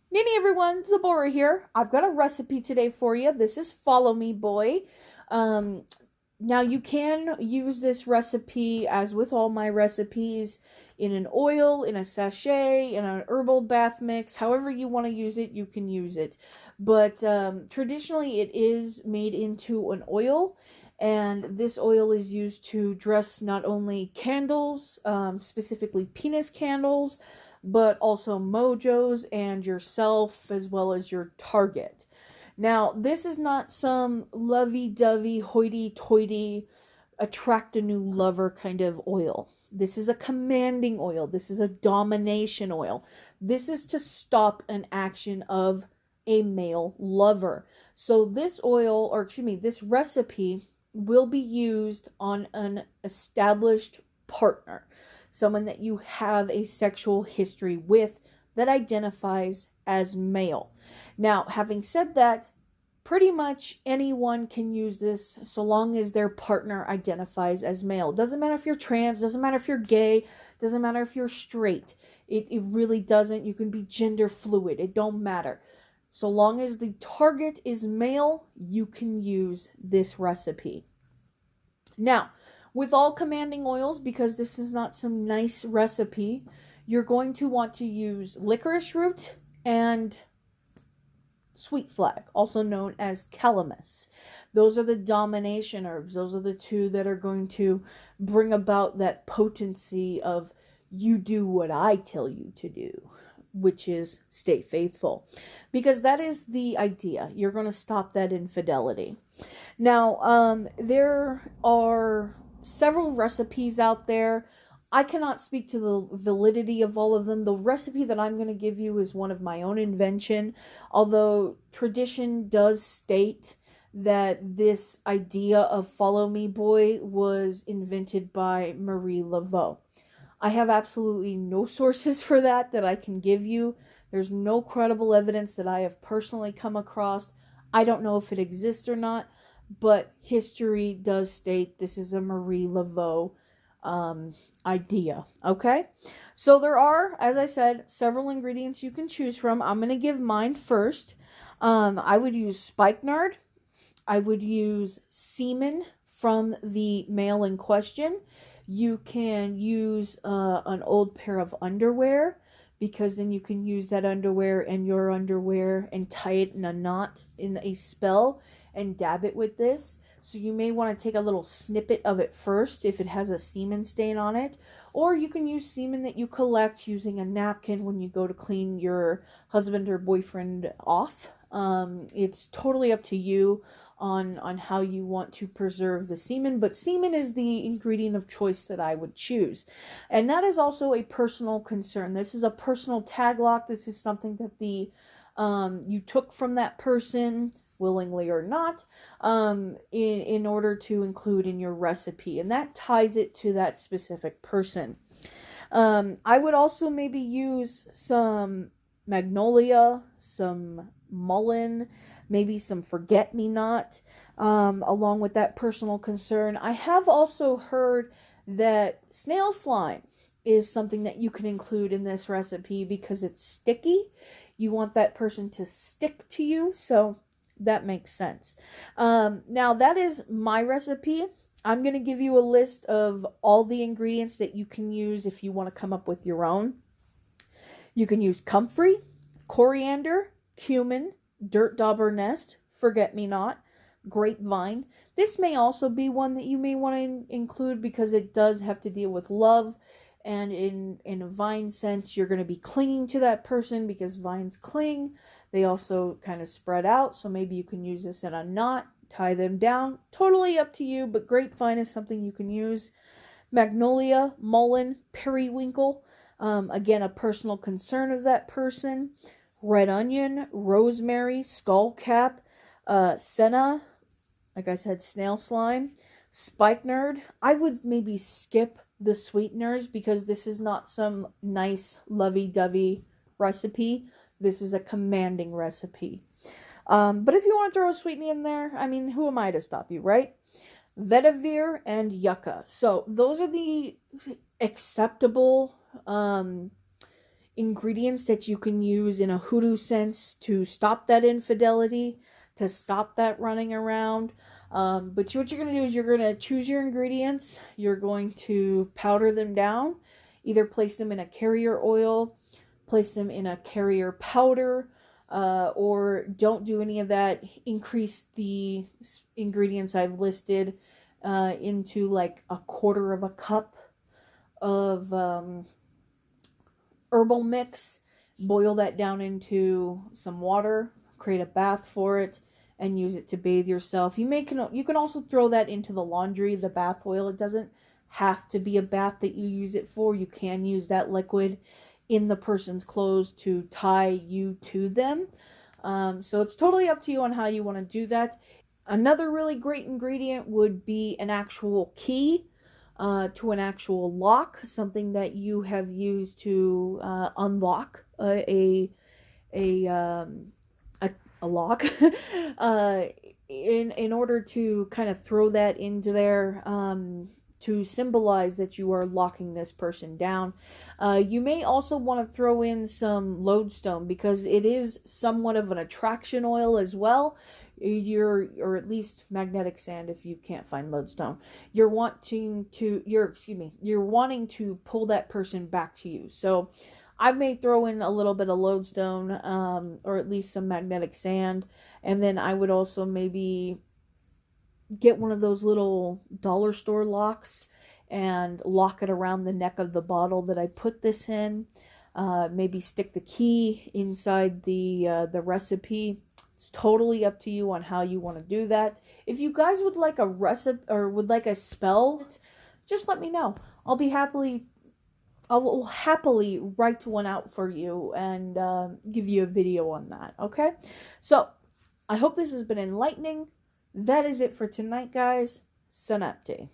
Nini everyone, Zabora here. I've got a recipe today for you. This is Follow Me Boy. Um, Now you can use this recipe as with all my recipes in an oil, in a sachet, in an herbal bath mix. However you want to use it, you can use it. But traditionally it is made into an oil. And this oil is used to dress not only candles, specifically penis candles, but also mojos and yourself as well as your target. Now, this is not some lovey dovey, hoity toity, attract a new lover kind of oil. This is a commanding oil. This is a domination oil. This is to stop an action of a male lover. So, this oil, or excuse me, this recipe will be used on an established partner, someone that you have a sexual history with that identifies as male. Now, having said that, pretty much anyone can use this so long as their partner identifies as male. Doesn't matter if you're trans, doesn't matter if you're gay, doesn't matter if you're straight. It really doesn't. You can be gender fluid. It don't matter. So long as the target is male, you can use this recipe. Now, with all commanding oils, because this is not some nice recipe, you're going to want to use licorice root and sweet flag, also known as calamus. Those are the domination herbs. Those are the two that are going to bring about that potency of you do what I tell you to do, which is stay faithful. Because that is the idea. You're going to stop that infidelity. Now, there are several recipes out there. I cannot speak to the validity of all of them. The recipe that I'm going to give you is one of my own invention, although tradition does state that this idea of Follow Me Boy was invented by Marie Laveau. I have absolutely no sources for that I can give you. There's no credible evidence that I have personally come across. I don't know if it exists or not, but history does state this is a Marie Laveau idea. Okay, so there are, as I said, several ingredients you can choose from. I'm going to give mine first. I would use spikenard. I would use semen from the male in question. You can use an old pair of underwear, because then you can use that underwear and your underwear and tie it in a knot in a spell and dab it with this. So you may want to take a little snippet of it first if it has a semen stain on it. Or you can use semen that you collect using a napkin when you go to clean your husband or boyfriend off. It's totally up to you on how you want to preserve the semen, but semen is the ingredient of choice that I would choose. And that is also a personal concern. This is a personal tag lock. This is something that the you took from that person, willingly or not, in order to include in your recipe, and that ties it to that specific person. I would also maybe use some magnolia, some mullein, maybe some forget-me-not, along with that personal concern. I have also heard that snail slime is something that you can include in this recipe because it's sticky. You want that person to stick to you, so that makes sense. Now, that is my recipe. I'm going to give you a list of all the ingredients that you can use if you want to come up with your own. You can use comfrey, coriander, cumin, dirt dauber nest, forget-me-not, grapevine. This may also be one that you may want to include because it does have to deal with love. And in a vine sense, you're going to be clinging to that person because vines cling. They also kind of spread out, so maybe you can use this in a knot, tie them down. Totally up to you, but grapevine is something you can use. Magnolia, mullein, periwinkle, again, a personal concern of that person. Red onion, rosemary, skullcap, senna, like I said, snail slime, spikenard. I would maybe skip the sweeteners because this is not some nice lovey-dovey recipe. This is a commanding recipe. But if you want to throw a sweetening in there, I mean, who am I to stop you, right? Vetiver and yucca. So those are the acceptable ingredients that you can use in a hoodoo sense to stop that infidelity, to stop that running around. But what you're going to do is you're going to choose your ingredients. You're going to powder them down. Either place them in a carrier oil, place them in a carrier powder, or don't do any of that. Increase the ingredients I've listed into like a quarter of a cup of herbal mix. Boil that down into some water, create a bath for it, and use it to bathe yourself. You can also throw that into the laundry, the bath oil. It doesn't have to be a bath that you use it for. You can use that liquid in the person's clothes to tie you to them. So it's totally up to you on how you want to do that. Another really great ingredient would be an actual key to an actual lock, something that you have used to unlock a lock. In order to kind of throw that into there to symbolize that you are locking this person down. You may also want to throw in some lodestone, because it is somewhat of an attraction oil as well. Or at least magnetic sand if you can't find lodestone. You're wanting to pull that person back to you. So I may throw in a little bit of lodestone, or at least some magnetic sand, and then I would also maybe get one of those little dollar store locks and lock it around the neck of the bottle that I put this in. Maybe stick the key inside the recipe. It's totally up to you on how you want to do that. If you guys would like a recipe or would like a spell, just let me know. I will happily write one out for you and give you a video on that. Okay? So, I hope this has been enlightening. That is it for tonight, guys. Sanapte.